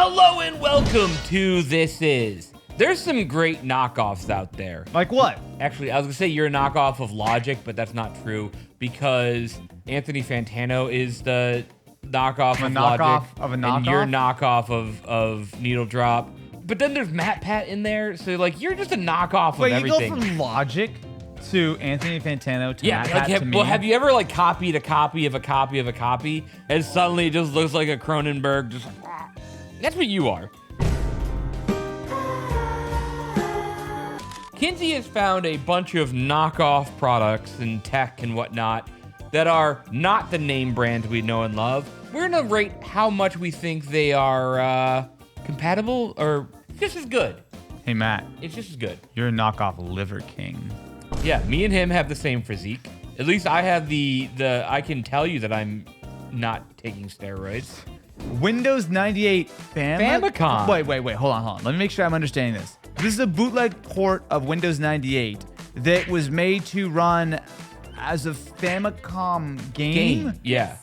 Hello and welcome to This Is. There's some great knockoffs out there. Like what? Actually, I was gonna say you're a knockoff of Logic, but that's not true because Anthony Fantano is the knockoff of Logic. And you're a knockoff of Needle Drop. But then there's Matt Pat in there, so like you're just a knockoff of everything. Wait, you go from Logic to Anthony Fantano to Matt Pat to me? Well, have you ever like copied a copy of a copy of a copy, and suddenly it just looks like a Cronenberg? Just that's what you are. Kinsey has found a bunch of knockoff products and tech and whatnot that are not the name brands we know and love. We're gonna rate how much we think they are compatible or just as good. Hey, Matt. It's just as good. You're a knockoff Liver King. Yeah, me and him have the same physique. At least I have the I can tell you that I'm not taking steroids. Windows 98 Famicom. Wait, hold on. Let me make sure I'm understanding this. This is a bootleg port of Windows 98 that was made to run as a Famicom game? Yeah.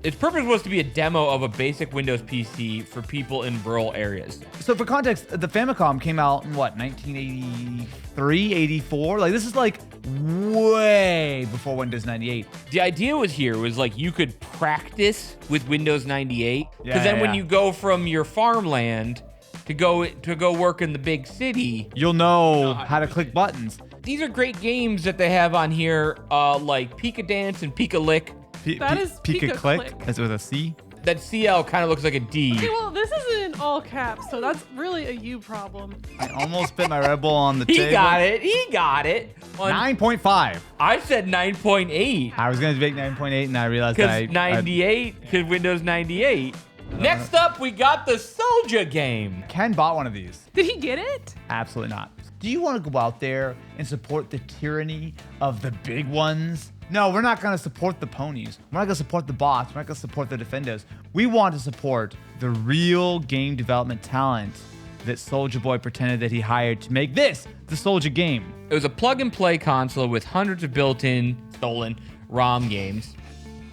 Its purpose was to be a demo of a basic Windows PC for people in rural areas. So for context, the Famicom came out in what, 1983, 84? Like this is like way before Windows 98. The idea was like you could practice with Windows 98 because then when you go from your farmland to go work in the big city, you'll know how to click buttons. These are great games that they have on here, like Pika Dance and Pika Lick. That is Pika Click. That's with a C. That CL kind of looks like a D. Okay, well, this is in all caps, so that's really a you problem. I almost spit my Red Bull on the table. He got it. 9.5. I said 9.8. I was going to make 9.8 and I realized because 98, because Windows 98. Next up, we got the Soulja game. Ken bought one of these. Did he get it? Absolutely not. Do you want to go out there and support the tyranny of the big ones? No, we're not going to support the ponies. We're not going to support the bots. We're not going to support the defenders. We want to support the real game development talent that Soulja Boy pretended that he hired to make this, the Soulja game. It was a plug-and-play console with hundreds of built-in, stolen ROM games.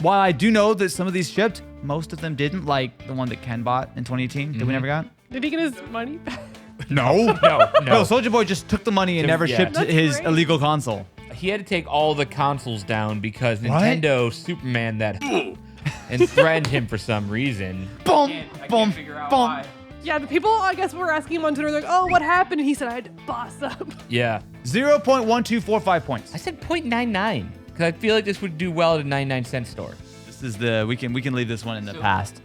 While I do know that some of these shipped, most of them didn't, like the one that Ken bought in 2018 that we never got. Did he get his money back? No, Soulja Boy just took the money and never shipped his illegal console. He had to take all the consoles down because Nintendo Superman that and threatened him for some reason. Boom. Yeah, the people, I guess, were asking him on Twitter, like, oh, what happened? And he said, I had to boss up. Yeah. 0.1245 points. I said 0.99 because I feel like this would do well at a 99-cent store. This is we can leave this one in the past.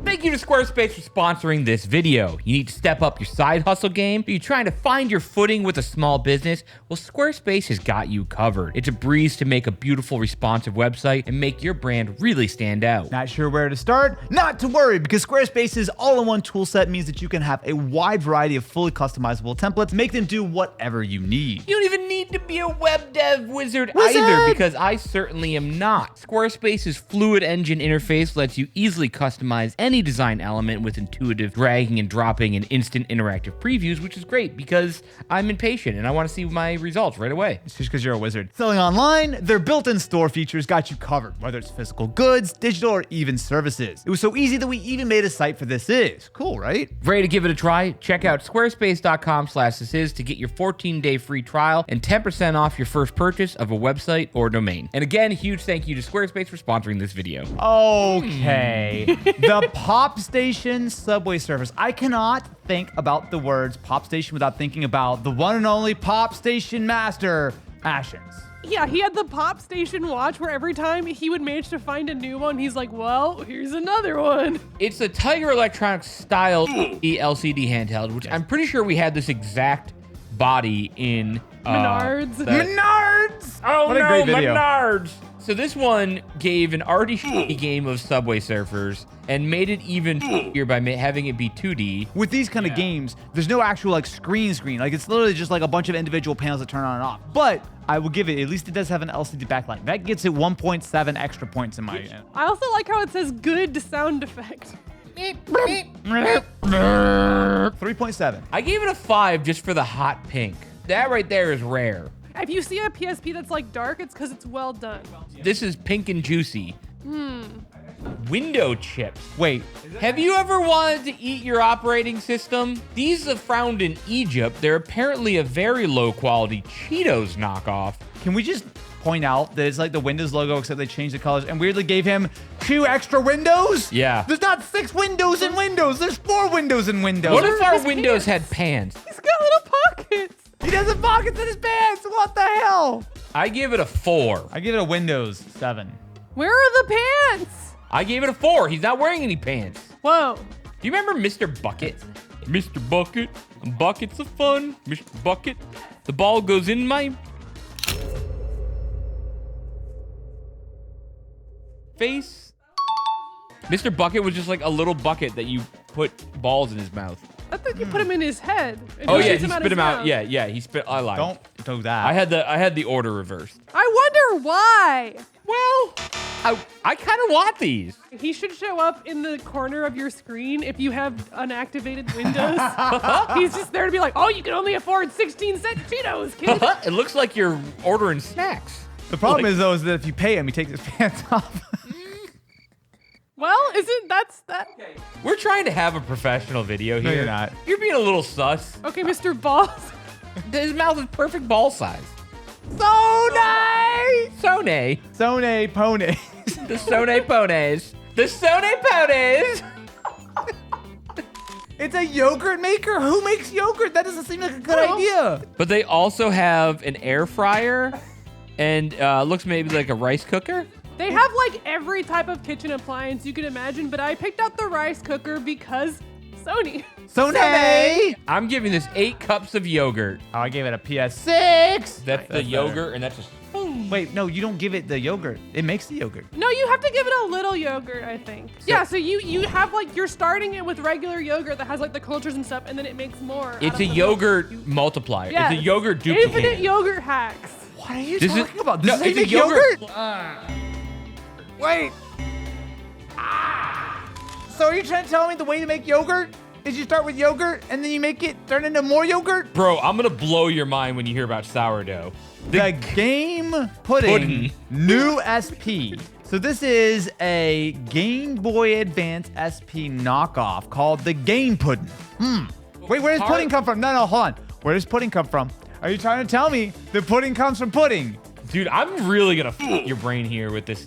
Thank you to Squarespace for sponsoring this video. You need to step up your side hustle game? Are you trying to find your footing with a small business? Well, Squarespace has got you covered. It's a breeze to make a beautiful, responsive website and make your brand really stand out. Not sure where to start? Not to worry, because Squarespace's all-in-one toolset means that you can have a wide variety of fully customizable templates, make them do whatever you need. You don't even need to be a web dev wizard either, because I certainly am not. Squarespace's fluid engine interface lets you easily customize any design element with intuitive dragging and dropping and instant interactive previews, which is great because I'm impatient and I want to see my results right away. It's just because you're a wizard. Selling online, their built-in store features got you covered, whether it's physical goods, digital, or even services. It was so easy that we even made a site for This Is. Cool, right? Ready to give it a try? Check out squarespace.com/thisis to get your 14-day free trial and 10% off your first purchase of a website or domain. And again, huge thank you to Squarespace for sponsoring this video. Okay. The Pop Station Subway Surfers. I cannot think about the words Pop Station without thinking about the one and only Pop Station master, Ashens. Yeah, he had the Pop Station watch where every time he would manage to find a new one, he's like, well, here's another one. It's the Tiger Electronics style LCD handheld, which I'm pretty sure we had this exact body in Menards. Menards! Oh what a great video. Menards! So this one gave an already shitty game of Subway Surfers and made it even shittier by having it be 2D. With these kind of games, there's no actual like screen. Like it's literally just like a bunch of individual panels that turn on and off. But I will give it, at least it does have an LCD backlight. That gets it 1.7 extra points in my end. I also like how it says good sound effect. 3.7. I gave it a 5 just for the hot pink. That right there is rare. If you see a PSP that's like dark, it's because it's well done. This is pink and juicy. Window chips. Wait, Have you ever wanted to eat your operating system? These are found in Egypt. They're apparently a very low quality Cheetos knockoff. can we just point out that it's like the Windows logo, except they changed the colors and weirdly gave him 2 extra windows? Yeah. There's not 6 windows in Windows. There's 4 windows in Windows. What if our his windows pants? had pants? He's got little pockets. He doesn't pockets in his pants. What the hell? I give it a 4. I give it a Windows 7. Where are the pants? I gave it a 4. He's not wearing any pants. Whoa. Do you remember Mr. Bucket? Mr. Bucket, buckets of fun. Mr. Bucket, the ball goes in my face. Mr. Bucket was just like a little bucket that you put balls in his mouth. I think you put him in his head. and Oh he yeah, shoots he him spit his him out. mouth. Yeah, he spit. I lied. Don't do that. I had the order reversed. I wonder why. Well, I kind of want these. He should show up in the corner of your screen if you have unactivated Windows. He's just there to be like, oh, you can only afford 16-cent Cheetos, kid. It looks like you're ordering snacks. The problem Like- is though is that if you pay him, he takes his pants off. Well, isn't that's that? We're trying to have a professional video here. you're not. You're being a little sus. Okay, Mr. Balls. His mouth is perfect ball size. Sonay! Sone. Pony. The Sone ponies. The Sone ponies. It's a yogurt maker. Who makes yogurt? That doesn't seem like a good Well- idea. But they also have an air fryer and looks maybe like a rice cooker. They have like every type of kitchen appliance you can imagine, but I picked out the rice cooker because Sony. Sonay! I'm giving this 8 cups of yogurt. Oh, I gave it a PS6. That's the yogurt, and that's just. Wait, no, you don't give it the yogurt. It makes the yogurt. No, you have to give it a little yogurt, I think. Yeah, so you have like, you're starting it with regular yogurt that has like the cultures and stuff, and then it makes more. out It's of a the yogurt milk. multiplier. Yes. It's a yogurt duplicator. Infinite yogurt hacks. What are you This is- talking about? no, This is it's a make yogurt- Wait. So are you trying to tell me the way to make yogurt is you start with yogurt and then you make it turn into more yogurt? Bro, I'm gonna blow your mind when you hear about sourdough. The Game Pudding new SP. So this is a Game Boy Advance SP knockoff called the Game Pudding. Wait, where does pudding come from? No, hold on. Where does pudding come from? Are you trying to tell me the pudding comes from pudding? Dude, I'm really gonna fuck your brain here with this.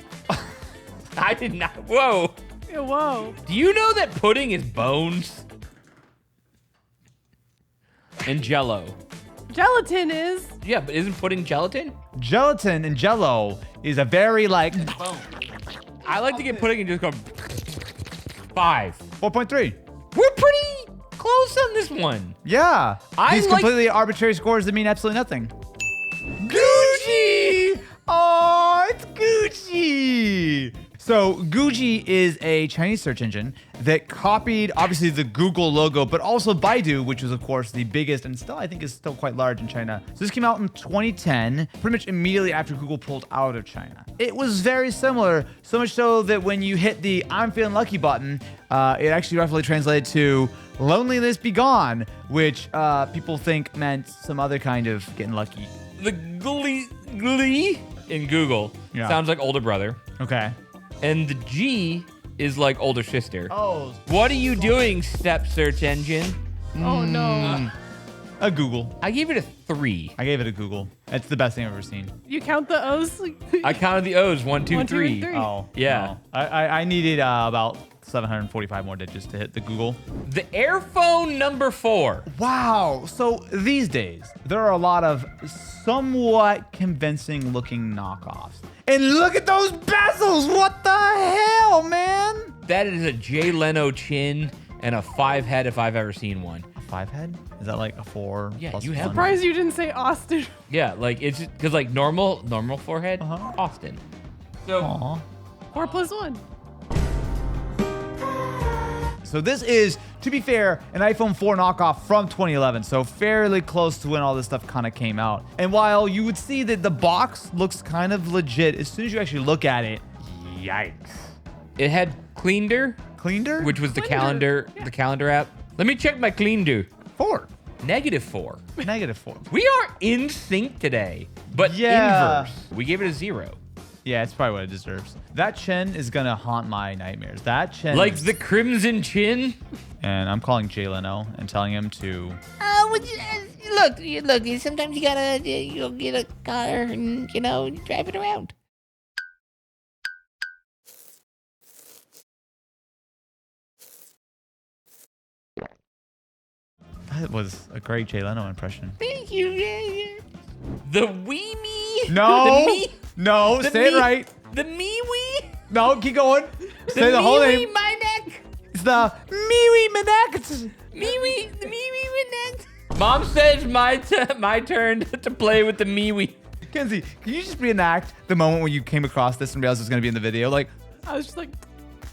I did not. Whoa. Yeah, whoa. Do you know that pudding is bones? And jello. Gelatin is. Yeah, but isn't pudding gelatin? Gelatin and Jello is a very like I like to get pudding and just go 5. 4.3. We're pretty close on this one. Yeah. I These like- completely arbitrary scores that mean absolutely nothing. Gucci! Oh, it's Gucci! So Gucci is a Chinese search engine that copied obviously the Google logo, but also Baidu, which was of course the biggest and still I think is still quite large in China. So this came out in 2010, pretty much immediately after Google pulled out of China. It was very similar, so much so that when you hit the I'm feeling lucky button, it actually roughly translated to loneliness be gone, which people think meant some other kind of getting lucky. The glee in Google Yeah. sounds like older brother. Okay. And the G is like older sister. Oh, What are you doing, step search engine? Oh no. a Google. I gave it a 3. I gave it a Google. It's the best thing I've ever seen. You count the O's? I counted the O's 1, 2, 1, 2, 3. 3. Oh, Yeah. no. I needed about 745 more digits to hit the Google. The Airphone number 4. Wow. So these days, there are a lot of somewhat convincing looking knockoffs. And look at those bezels. What the hell, man? That is a Jay Leno chin and a 5 head if I've ever seen one. A 5 head? Is that like a 4? Yeah, plus you have- one? Surprised you didn't say Austin. Yeah, like it's because like normal forehead, Uh-huh. Austin. So Aw. 4 plus 1. So this is, to be fair, an iPhone 4 knockoff from 2011, so fairly close to when all this stuff kind of came out. And while you would see that the box looks kind of legit, as soon as you actually look at it, yikes. it had Cleander, Cleander? which was the Cleander, the calendar app. Let me check my Cleander. 4. -4. Negative 4. We are in sync today, but Yeah. inverse. We gave it a 0. Yeah, it's probably what it deserves. That chin is gonna haunt my nightmares. That chin. Like the Crimson Chin? And I'm calling Jay Leno and telling him to. Look. Sometimes you gotta get a car and drive it around. That was a great Jay Leno impression. Thank you. Yeah. The Wee Me? No. The me? No, The say it me- right. The Me Wee? No, keep going. Say the whole Me name. Wee my neck? It's the MeWe Manex. Me Wee, the Me Wee my neck. Mom says my turn to play with the Me Wee. Kenzie, can you just reenact the moment when you came across this and realized it was going to be in the video? Like, I was just like,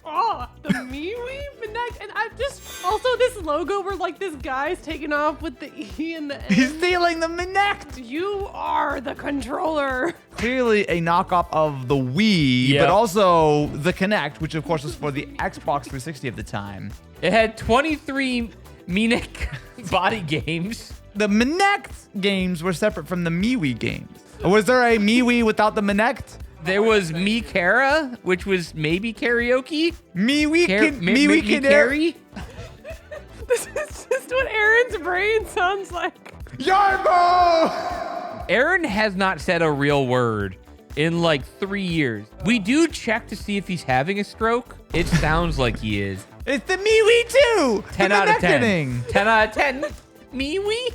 oh, the MeWe Connect. And I just, also this logo where like this guy's taking off with the E and the N. he's stealing the Minect. You are the controller. Clearly a knockoff of the Wii, Yep. but also the Kinect, which of course was for the Xbox 360 at the time. It had 23 Minec body games. The Minect games were separate from the MeWe games. Was there a MeWe without the Minect? There was Me Kara, which was maybe karaoke. MeWe Me Canary. This is just what Aaron's brain sounds like. Yarbo! Aaron has not said a real word in like 3 years. We do check to see if he's having a stroke. It sounds like he is. It's the MeWe too. 10 the out of 10. Minecting. 10 out of 10. MeWe?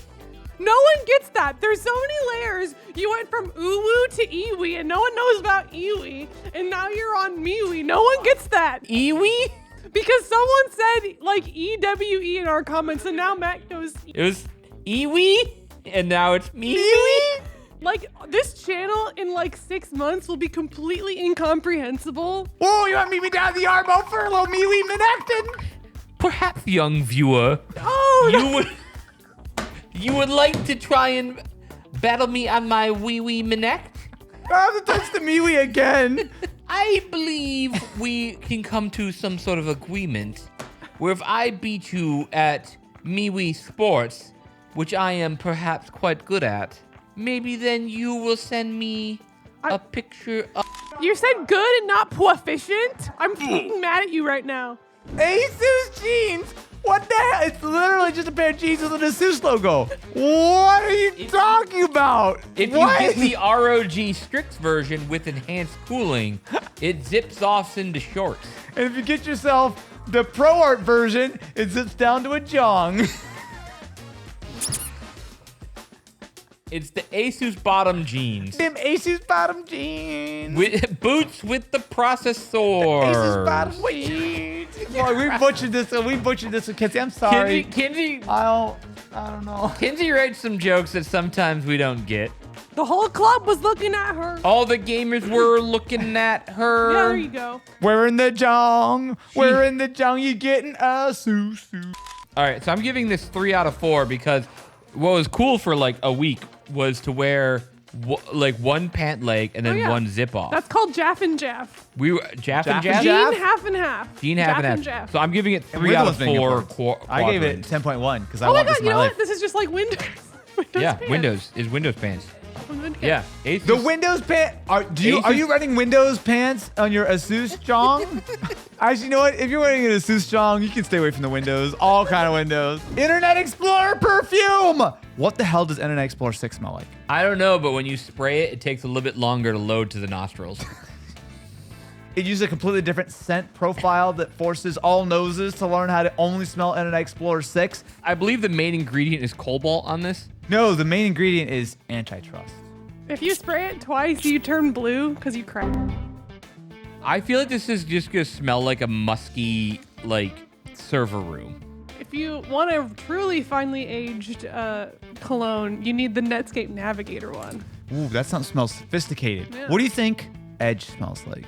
No one gets that. There's so many layers. You went from uwu to iwi, and no one knows about iwi, and now you're on MeWe. No one gets that. Iwi? Because someone said like EWE in our comments, and now Matt goes, It was Iwi, and now it's MeWe. like, this channel in like 6 months will be completely incomprehensible. Oh, you want to meet me down the Yarbo for a little MeWe Minecting? Perhaps, young viewer, Oh, you would like to try and battle me on my wee Minect? I have to touch the MeWe again. I believe we can come to some sort of agreement where if I beat you at MeWe Sports, which I am perhaps quite good at, maybe then you will send me a picture of... you said good and not proficient? I'm fucking mad at you right now. Asus jeans. What the hell? It's literally just a pair of jeans with an Asus logo. What are you talking about? If what? you get the ROG Strix version with enhanced cooling, it zips off into shorts. And if you get yourself the Pro Art version, it zips down to a jong. It's the Asus bottom jeans. Them Asus bottom jeans. With boots with the processor. Asus bottom jeans. Boy, we butchered this. We butchered this with Kinsey. I'm sorry. Kinsey I don't know. Kinsey writes some jokes that sometimes we don't get. The whole club was looking at her. All the gamers were looking at her. Yeah, there you go. We're in the jong. We're in the jong. You getting a susu. All right, so I'm giving this 3 out of 4 because what was cool for like a week was to wear like one pant leg and then Oh, yeah. one zip off. That's called Jaff and Jaff. We were Jaff and Jaff Jaff. and Jaff? Jean half and half. Jean half and half. Jaff. So I'm giving it 3 Windows out of being 4 important. I gave it 10.1 because I Oh my want god, this in you my know life. what? This is just like Windows. Windows Yeah, pants. Windows is Windows pants. Windows Yeah, pants. Asus. The Windows pants. Are Asus- you running Windows pants on your Asus jong? Actually, you know what? If you're wearing an Asus jong, you can stay away from the Windows. All kind of Windows. Internet Explorer perfume. What the hell does Internet Explorer 6 smell like? I don't know, but when you spray it, it takes a little bit longer to load to the nostrils. It uses a completely different scent profile that forces all noses to learn how to only smell Internet Explorer 6. I believe the main ingredient is cobalt on this. No, the main ingredient is antitrust. If you spray it twice, you turn blue because you crack. I feel like this is just gonna smell like a musky, like, server room. If you want a truly finely aged cologne, you need the Netscape Navigator one. Ooh, that smells sophisticated. Yeah. What do you think Edge smells like?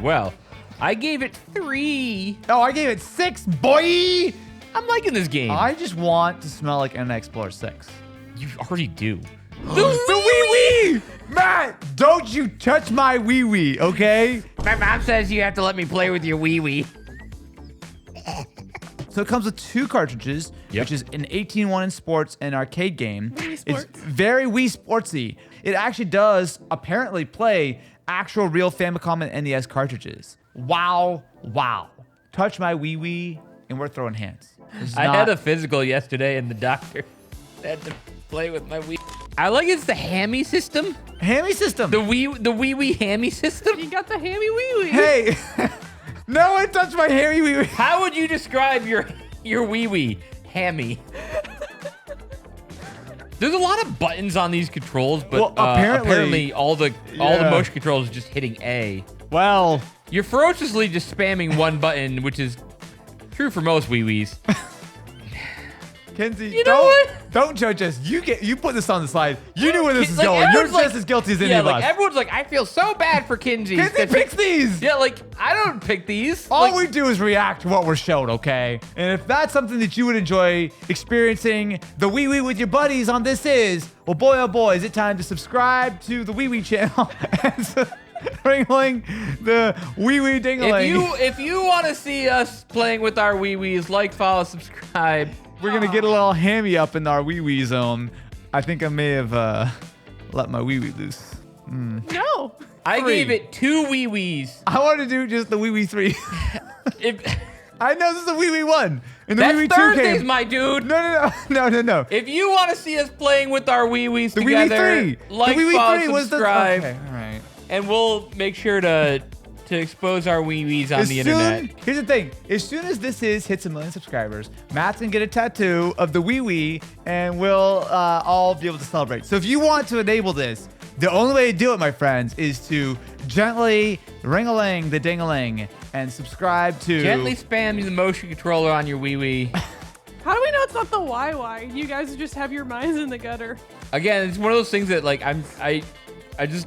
Well, I gave it 3. Oh, I gave it 6, boy! I'm liking this game. I just want to smell like Internet Explorer 6. You already do. The wee wee! Matt, don't you touch my wee wee, okay? My mom says you have to let me play with your wee. So it comes with 2 cartridges, Yep. which is an 18-1 in sports and arcade game. Wii It's Sports. very Wii Sportsy. It actually does apparently play actual real Famicom and NES cartridges. Wow. Touch my wee and we're throwing hands. I had a physical yesterday, and the doctor had to play with my Wii. I like it's the hammy system. Hammy system. The wee hammy system. You got the hammy wee wee. Hey, no one touched my hammy wee. How would you describe your wee hammy? There's a lot of buttons on these controls, but Well, apparently all the Yeah. motion controls is just hitting A. Well, You're ferociously just spamming one button, which is true for most Wii-Wiis. Kenzie, You know what? Don't judge us. You put this on the slide. You knew where this is Like, going. You're everyone's just like- as guilty as any yeah, of like us. everyone's like, I feel so bad for Kinsey. Kenzie picks these. Yeah, like I don't pick these. All Like, we do is react to what we're shown, okay? And if that's something that you would enjoy experiencing the Wee Wee with your buddies on This Is, well, boy, oh boy, is it time to subscribe to the Wee Wee channel and ring-a-ling the Wee Wee ding-a-ling. if you want to see us playing with our Wii-Wiis, like, follow, subscribe. We're going to get a little hammy up in our Wee Wee zone. I think I may have let my Wee Wee loose. No. I 3. gave it 2 Wii-Wiis. I want to do just the Wee Wee 3. If, I know this is the Wee Wee 1. And the that's Wee Wee 2 Thursdays, came. my dude. No. If you want to see us playing with our Wii-Wiis The Wee Wee together, 3. like, the Wee Wee follow, 3 was the... subscribe, Okay, all right. and we'll make sure to expose our Wii-Wiis on the internet. Here's the thing. As soon as This Is hits 1 million subscribers, Matt's going to get a tattoo of the Wee Wee, and we'll all be able to celebrate. So if you want to enable this, the only way to do it, my friends, is to gently ring-a-ling the ding-a-ling and subscribe to... Gently spam the motion controller on your Wii-Wii. How do we know it's not the YY? You guys just have your minds in the gutter. Again, it's one of those things that like I just